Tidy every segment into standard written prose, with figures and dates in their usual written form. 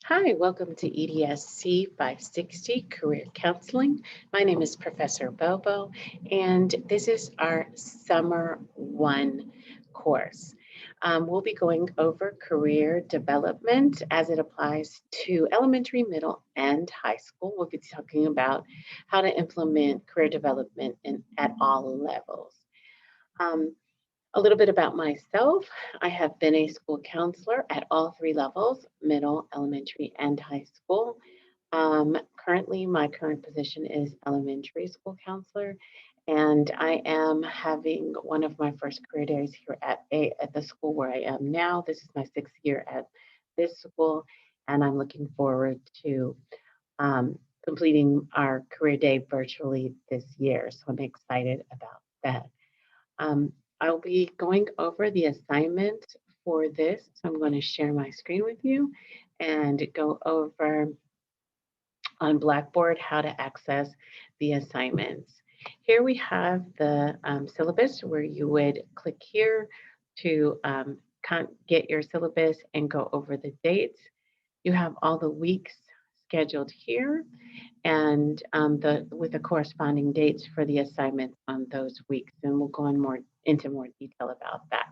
Hi, welcome to EDSC 560 Career Counseling. My name is Professor Bobo, and this is our Summer One course. We'll be going over career development as it applies to elementary, middle, and high school. We'll be talking about how to implement career development at all levels. Um, a little bit about myself. I have been a school counselor at all three levels middle, elementary, and high school. Currently, my current position is elementary school counselor, and I am having one of my first career days here at the school where I am now. This is my sixth year at this school, and I'm looking forward to completing our career day virtually this year. So I'm excited about that. Um, I'll be going over the assignment for this. So I'm going to share my screen with you and go over on Blackboard how to access the assignments. Here we have the syllabus where you would click here to get your syllabus and go over the dates. You have all the weeks scheduled here and the with the corresponding dates for the assignments on those weeks. And we'll go into more detail about that.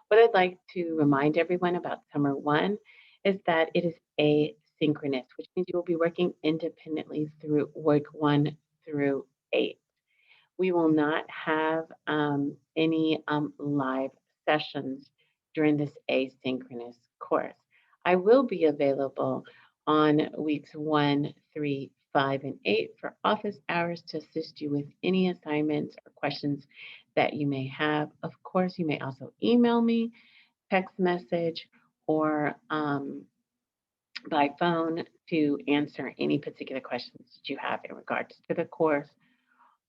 What I'd like to remind everyone about Summer One is that it is asynchronous, which means you will be working independently through week one through eight. We will not have any live sessions during this asynchronous course. I will be available on weeks one, three, five, and eight for office hours to assist you with any assignments or questions that you may have. Of course, you may also email me, text message, or by phone to answer any particular questions that you have in regards to the course.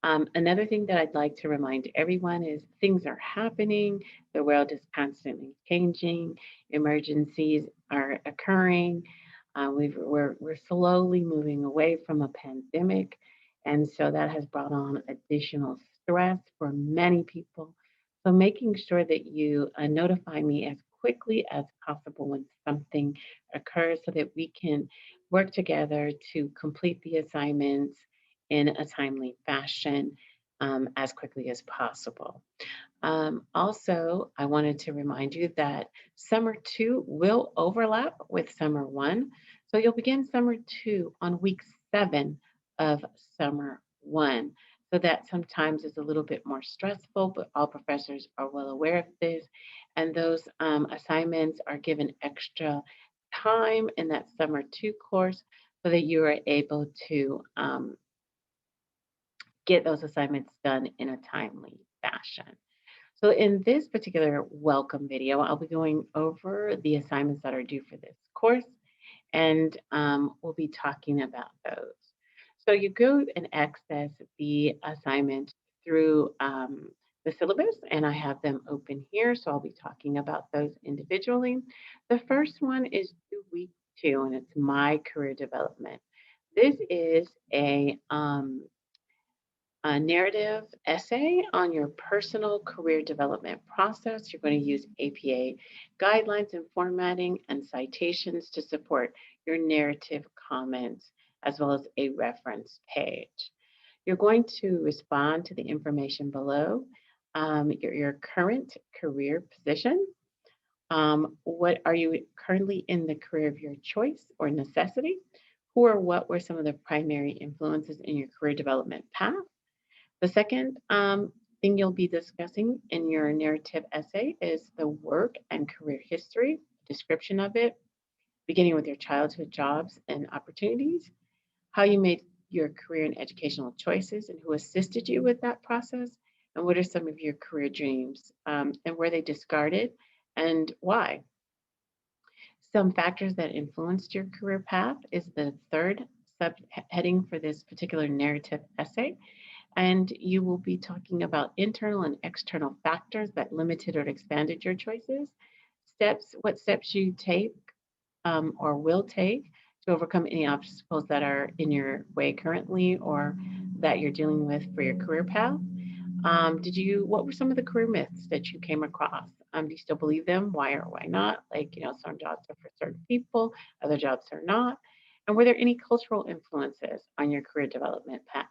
Another thing that I'd like to remind everyone is things are happening. The world is constantly changing. Emergencies are occurring. We're slowly moving away from a pandemic, and so that has brought on additional stress for many people. So making sure that you notify me as quickly as possible when something occurs, so that we can work together to complete the assignments in a timely fashion as quickly as possible. Also, I wanted to remind you that summer two will overlap with summer one. So you'll begin summer two on week seven of summer one. So that sometimes is a little bit more stressful, but all professors are well aware of this. And those assignments are given extra time in that summer two course so that you are able to get those assignments done in a timely fashion. So in this particular welcome video, I'll be going over the assignments that are due for this course, and we'll be talking about those. So you go and access the assignment through the syllabus, and I have them open here, so I'll be talking about those individually. The first one is due week two, and it's my career development. This is a narrative essay on your personal career development process. You're going to use APA guidelines and formatting and citations to support your narrative comments, as well as a reference page. You're going to respond to the information below, your current career position. What are you currently in the career of your choice or necessity? Who or what were some of the primary influences in your career development path? The second thing you'll be discussing in your narrative essay is the work and career history, description of it, beginning with your childhood jobs and opportunities, how you made your career and educational choices, and who assisted you with that process, and what are some of your career dreams, and were they discarded, and why. Some factors that influenced your career path is the third subheading for this particular narrative essay. And you will be talking about internal and external factors that limited or expanded your choices, what steps you take or will take to overcome any obstacles that are in your way currently or that you're dealing with for your career path. What were some of the career myths that you came across? Do you still believe them? Why or why not? Like, some jobs are for certain people, other jobs are not. And were there any cultural influences on your career development path?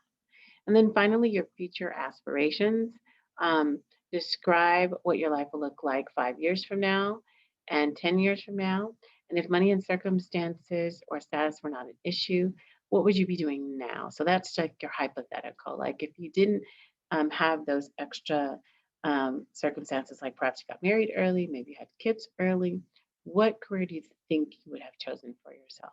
And then finally, your future aspirations. Um, Describe what your life will look like 5 years from now and 10 years from now. And if money and circumstances or status were not an issue, what would you be doing now? So that's like your hypothetical. Like if you didn't have those extra circumstances, like perhaps you got married early, maybe you had kids early, what career do you think you would have chosen for yourself?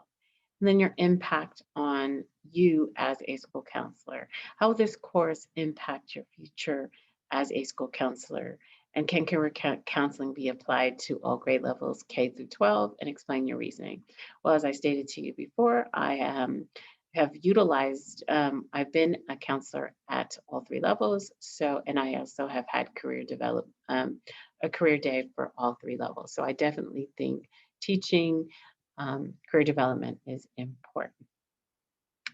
And then your impact on you as a school counselor. How will this course impact your future as a school counselor? And can career counseling be applied to all grade levels, K through 12, and explain your reasoning? Well, as I stated to you before, I have utilized, I've been a counselor at all three levels. So, and I also have had a career day for all three levels. So I definitely think teaching career development is important.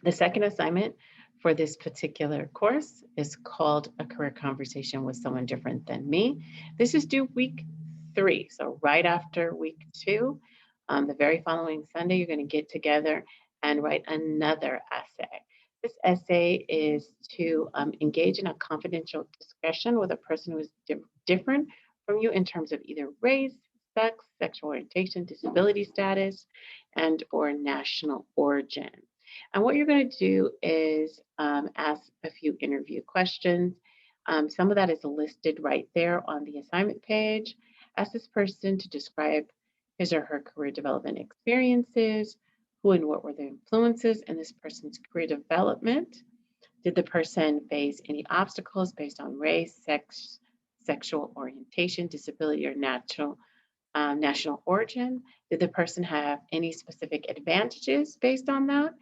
The second assignment for this particular course is called A Career Conversation with Someone Different Than Me. This is due week 3, so right after week 2. The very following Sunday, you're going to get together and write another essay. This essay is to engage in a confidential discussion with a person who is different from you in terms of either race, sex, sexual orientation, disability status, and or national origin. And what you're going to do is ask a few interview questions. Some of that is listed right there on the assignment page. Ask this person to describe his or her career development experiences, who and what were the influences in this person's career development. Did the person face any obstacles based on race, sex, sexual orientation, disability, or national origin? Did the person have any specific advantages based on that?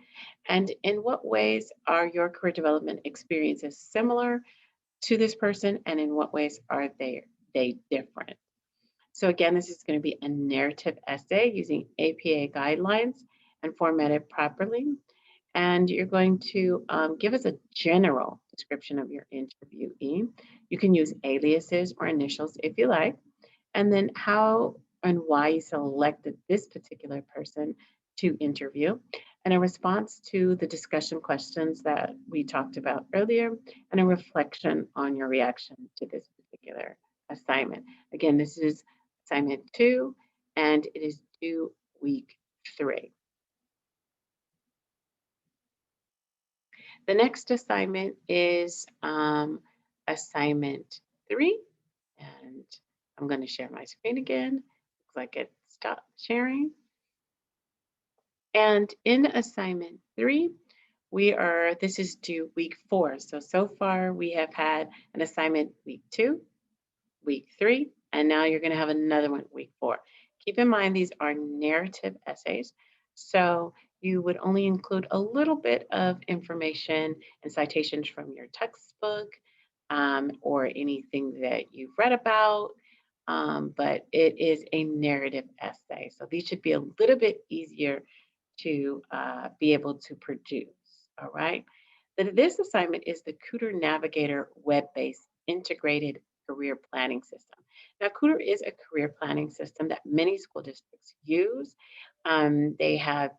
And in what ways are your career development experiences similar to this person, and in what ways are they different? So again, this is going to be a narrative essay using APA guidelines and formatted properly. And you're going to give us a general description of your interviewee. You can use aliases or initials if you like, and then how and why you selected this particular person to interview, and a response to the discussion questions that we talked about earlier, and a reflection on your reaction to this particular assignment. Again, this is assignment 2, and it is due week 3. The next assignment is assignment 3, and I'm going to share my screen again. Looks like it stopped sharing. And in assignment 3, this is due week 4. So far we have had an assignment week 2, week 3, and now you're going to have another one week 4. Keep in mind, these are narrative essays. So you would only include a little bit of information and citations from your textbook or anything that you've read about. But it is a narrative essay. So these should be a little bit easier to be able to produce. All right. This assignment is the Cooter Navigator web-based integrated career planning system. Now, Cooter is a career planning system that many school districts use. They have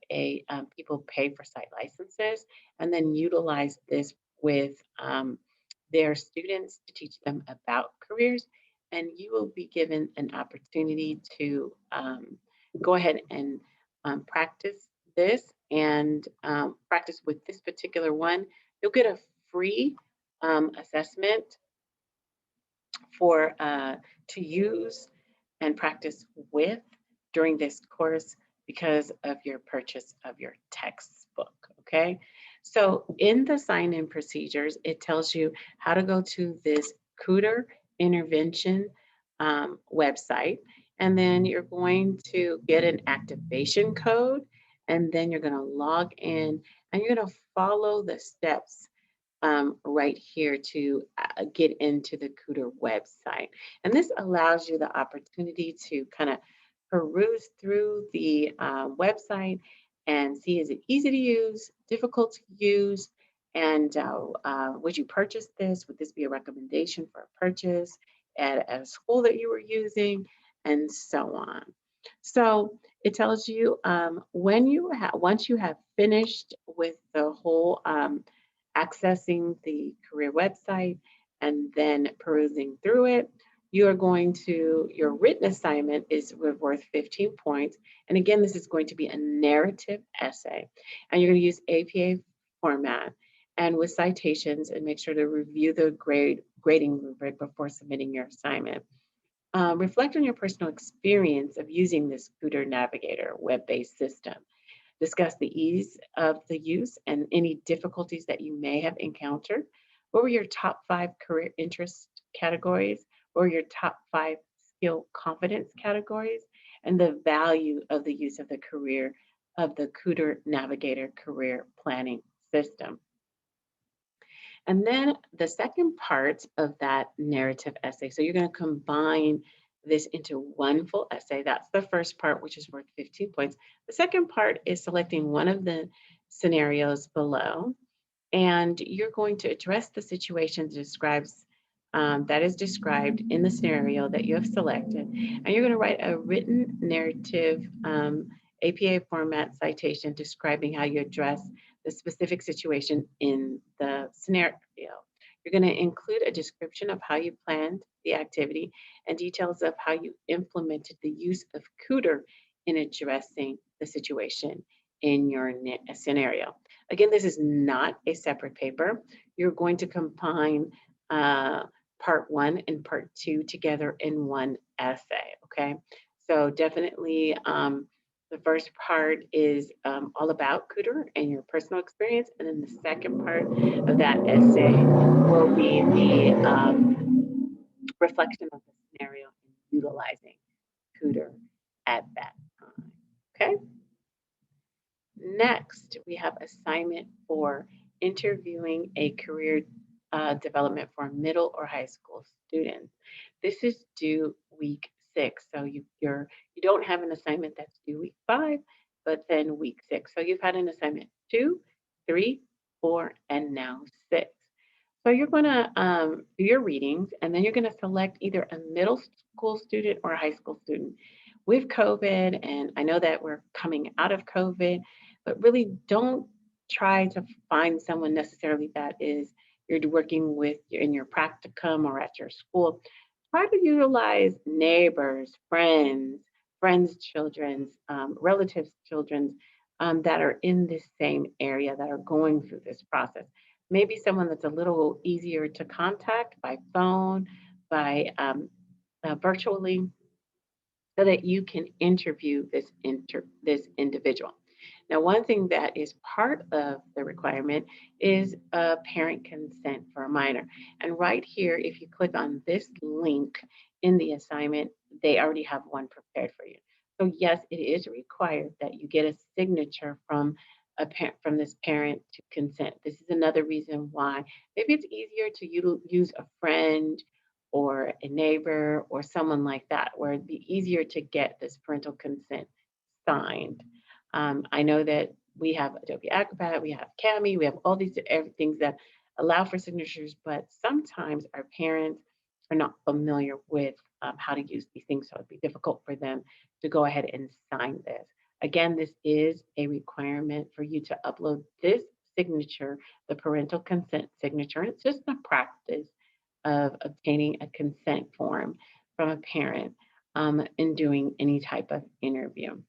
people pay for site licenses and then utilize this with their students to teach them about careers. And you will be given an opportunity to go ahead and practice this and practice with this particular one. You'll get a free assessment for to use and practice with during this course because of your purchase of your textbook. Okay, so in the sign-in procedures, it tells you how to go to this Cooter intervention website, and then you're going to get an activation code, and then you're going to log in, and you're going to follow the steps right here to get into the Cooter website. And this allows you the opportunity to kind of peruse through the website and see, is it easy to use, difficult to use, and would you purchase this? Would this be a recommendation for a purchase? at a school that you were using, and so on. So it tells you when once you have finished with the whole accessing the career website and then perusing through it, you are going to, your written assignment is worth 15 points. And again, this is going to be a narrative essay. And you're going to use APA format and with citations, and make sure to review the grading rubric before submitting your assignment. Reflect on your personal experience of using this Tutor Navigator web-based system. Discuss the ease of the use and any difficulties that you may have encountered. What were your top 5 career interest categories? What were your top 5 skill competence categories? And the value of the use of the Tutor Navigator career planning system. And then the second part of that narrative essay, so you're going to combine this into one full essay. That's the first part, which is worth 15 points. The second part is selecting one of the scenarios below, and you're going to address the situation that is described in the scenario that you have selected. And you're going to write a written narrative APA format citation describing how you address the specific situation in the scenario. You're going to include a description of how you planned the activity and details of how you implemented the use of Cooter in addressing the situation in your scenario. Again, this is not a separate paper. You're going to combine part 1 and part 2 together in one essay, okay? So definitely the first part is all about Cooter and your personal experience, and then the second part of that essay will be the reflection of the scenario and utilizing Cooter at that time, okay? Next, we have assignment for interviewing a career development for middle or high school students. This is due week 6, so you don't have an assignment that's due week 5, but then week 6. So you've had an assignment 2, 3, 4, and now 6. So you're going to do your readings, and then you're going to select either a middle school student or a high school student. With COVID, and I know that we're coming out of COVID, but really don't try to find someone necessarily that is you're working with in your practicum or at your school. Try to utilize neighbors, friends' children's, relatives' children's that are in this same area that are going through this process. Maybe someone that's a little easier to contact by phone, by virtually, so that you can interview this individual. Now, one thing that is part of the requirement is a parent consent for a minor. And right here, if you click on this link in the assignment, they already have one prepared for you. So yes, it is required that you get a signature from from this parent to consent. This is another reason why maybe it's easier to use a friend or a neighbor or someone like that, where it'd be easier to get this parental consent signed. I know that we have Adobe Acrobat, we have Cami, we have all these things that allow for signatures, but sometimes our parents are not familiar with how to use these things, so it'd be difficult for them to go ahead and sign this. Again, this is a requirement for you to upload this signature, the parental consent signature. It's just a practice of obtaining a consent form from a parent in doing any type of interview.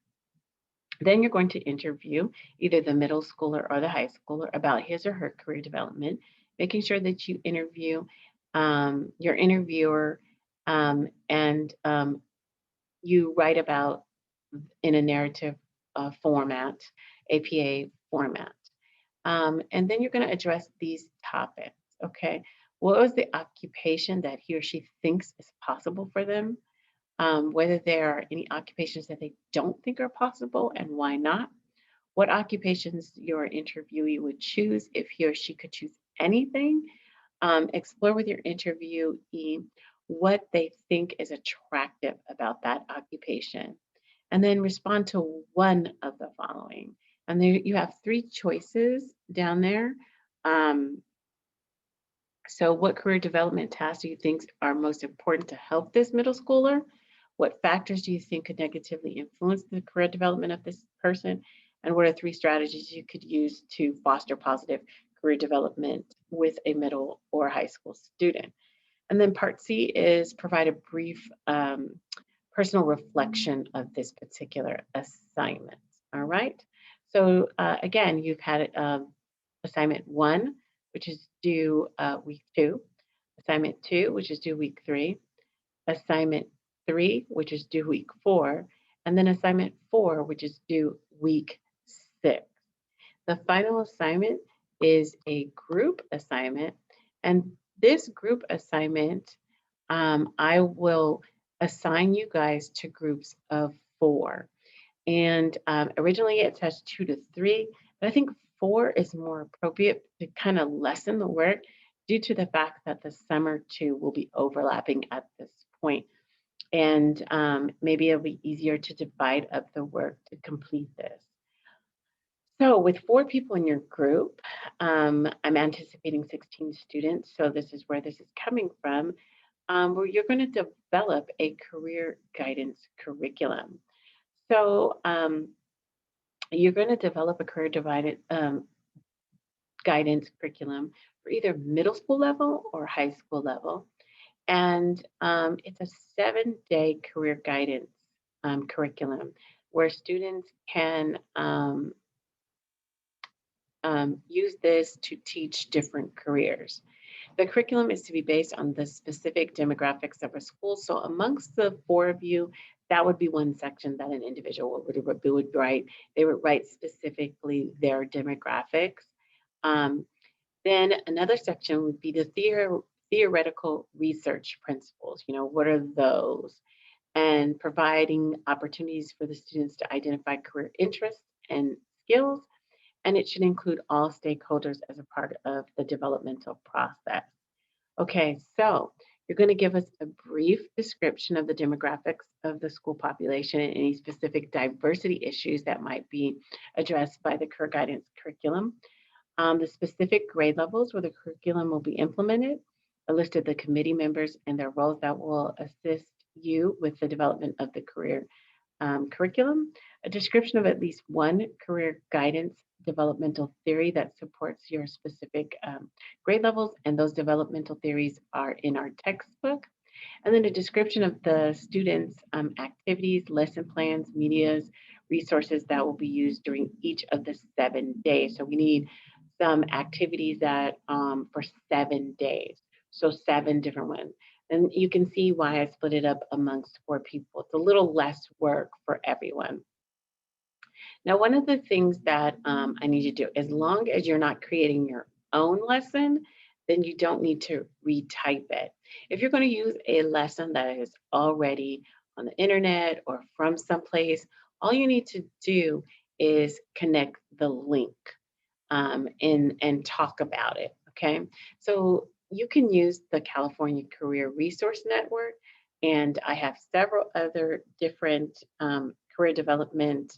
Then you're going to interview either the middle schooler or the high schooler about his or her career development, making sure that you interview your interviewer and you write about in a narrative format, APA format. And then you're going to address these topics. Okay. What was the occupation that he or she thinks is possible for them? Whether there are any occupations that they don't think are possible and why not? What occupations your interviewee would choose if he or she could choose anything? Explore with your interviewee what they think is attractive about that occupation, and then respond to one of the following. And there you have 3 choices down there. Um, So what career development tasks do you think are most important to help this middle schooler? What factors do you think could negatively influence the career development of this person? And what are three strategies you could use to foster positive career development with a middle or high school student? And then part C is provide a brief personal reflection of this particular assignment. All right. So again, you've had assignment one, which is due week two, assignment two, which is due week three, assignment three, which is due week four, and then assignment four, which is due week six. The final assignment is a group assignment, and this group assignment, I will assign you guys to groups of four. And originally it says 2 to 3, but I think 4 is more appropriate to kind of lessen the work due to the fact that the summer 2 will be overlapping at this point. And maybe it'll be easier to divide up the work to complete this. So with 4 people in your group, I'm anticipating 16 students. So this is where this is coming from, where you're going to develop a career guidance curriculum. So you're going to develop a career divided guidance curriculum for either middle school level or high school level. And it's a 7-day career guidance curriculum where students can use this to teach different careers. The curriculum is to be based on the specific demographics of a school. So amongst the 4 of you, that would be one section that an individual would write. They would write specifically their demographics. Um, then another section would be the theoretical research principles. You know, what are those? And providing opportunities for the students to identify career interests and skills, and it should include all stakeholders as a part of the developmental process. Okay, so you're going to give us a brief description of the demographics of the school population and any specific diversity issues that might be addressed by the career guidance curriculum, the specific grade levels where the curriculum will be implemented, a list of the committee members and their roles that will assist you with the development of the career curriculum, a description of at least one career guidance developmental theory that supports your specific grade levels, and those developmental theories are in our textbook. And then a description of the students' activities, lesson plans, medias, resources that will be used during each of the 7 days. So we need some activities that for 7 days. So 7 different ones. And you can see why I split it up amongst 4 people. It's a little less work for everyone. Now, one of the things that I need you to do, as long as you're not creating your own lesson, then you don't need to retype it. If you're going to use a lesson that is already on the internet or from someplace, all you need to do is connect the link and talk about it. Okay. So you can use the California Career Resource Network, and I have several other different career development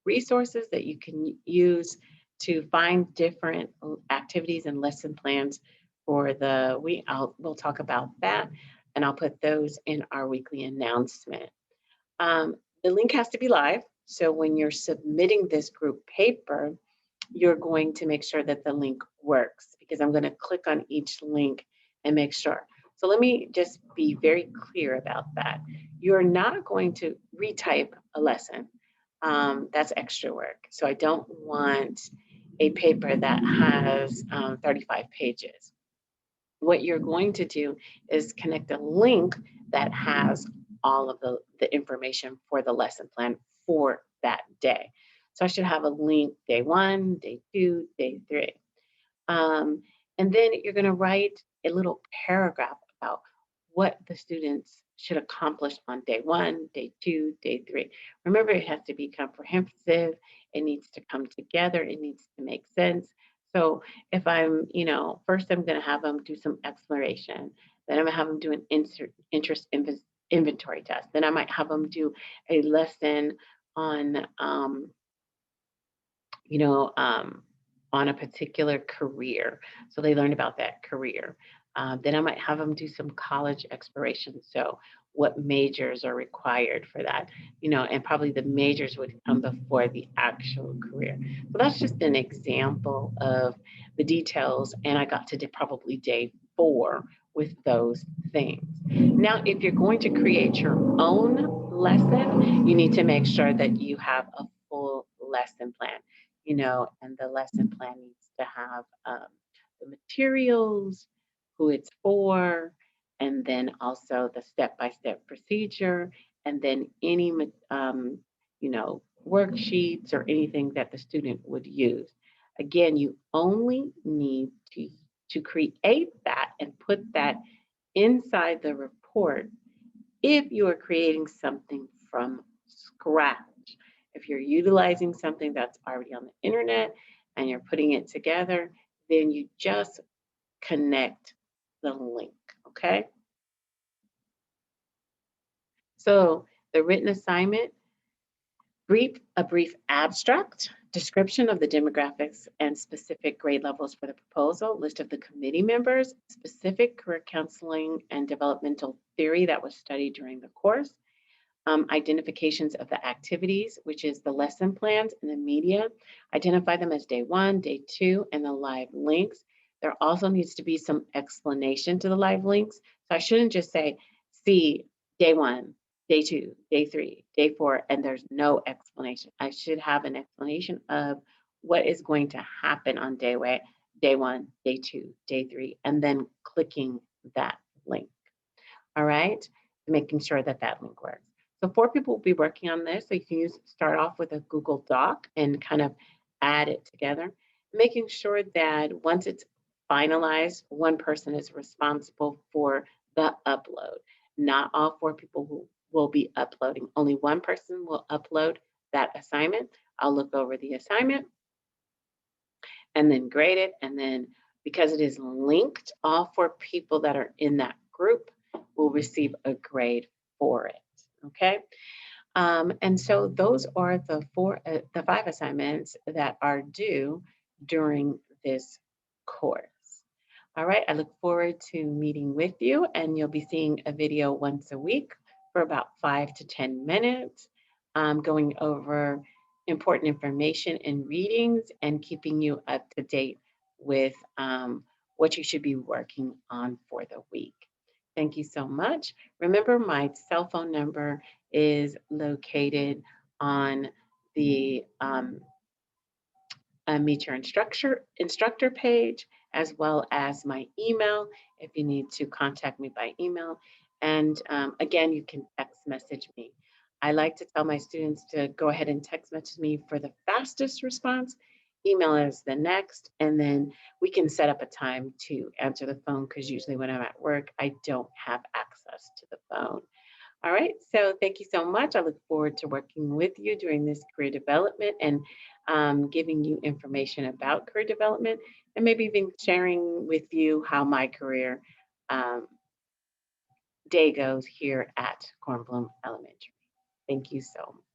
resources that you can use to find different activities and lesson plans for the week. We'll talk about that, and I'll put those in our weekly announcement. The link has to be live. So when you're submitting this group paper, you're going to make sure that the link works, because I'm going to click on each link and make sure. So let me just be very clear about that. You're not going to retype a lesson. That's extra work. So I don't want a paper that has 35 pages. What you're going to do is connect a link that has all of the information for the lesson plan for that day. So I should have a link day 1, day 2, day 3. And then you're going to write a little paragraph about what the students should accomplish on day 1, day 2, day 3. Remember, it has to be comprehensive. It needs to come together. It needs to make sense. So if I'm, first I'm going to have them do some exploration. Then I'm going to have them do an interest inventory test. Then I might have them do a lesson on, you know, um, on a particular career. So they learn about that career. Then I might have them do some college exploration. So what majors are required for that, and probably the majors would come before the actual career. So that's just an example of the details. And I got to probably day 4 with those things. Now, if you're going to create your own lesson, you need to make sure that you have a full lesson plan, and the lesson plan needs to have the materials, who it's for, and then also the step-by-step procedure, and then any, worksheets or anything that the student would use. Again, you only need to create that and put that inside the report if you are creating something from scratch. If you're utilizing something that's already on the internet and you're putting it together, then you just connect the link, okay? So the written assignment, a brief abstract, description of the demographics and specific grade levels for the proposal, list of the committee members, specific career counseling and developmental theory that was studied during the course, identifications of the activities, which is the lesson plans and the media, identify them as day 1, day 2, and the live links. There also needs to be some explanation to the live links. So I shouldn't just say, see day 1, day 2, day 3, day 4, and there's no explanation. I should have an explanation of what is going to happen on day 1, day 2, day 3, and then clicking that link. All right, making sure that that link works. So 4 people will be working on this. So you can start off with a Google Doc and kind of add it together, making sure that once it's finalized, one person is responsible for the upload. Not all 4 people who will be uploading. Only one person will upload that assignment. I'll look over the assignment and then grade it. And then because it is linked, all 4 people that are in that group will receive a grade for it. Okay. And so those are the 5 assignments that are due during this course. All right. I look forward to meeting with you, and you'll be seeing a video once a week for about 5 to 10 minutes, going over important information and readings and keeping you up to date with what you should be working on for the week. Thank you so much. Remember, my cell phone number is located on the Meet Your instructor page, as well as my email if you need to contact me by email. And again, you can text message me. I like to tell my students to go ahead and text message me for the fastest response. Email is the next, and then we can set up a time to answer the phone because usually when I'm at work, I don't have access to the phone. All right, so thank you so much. I look forward to working with you during this career development and giving you information about career development and maybe even sharing with you how my career um, day goes here at Cornblum Elementary. Thank you so much.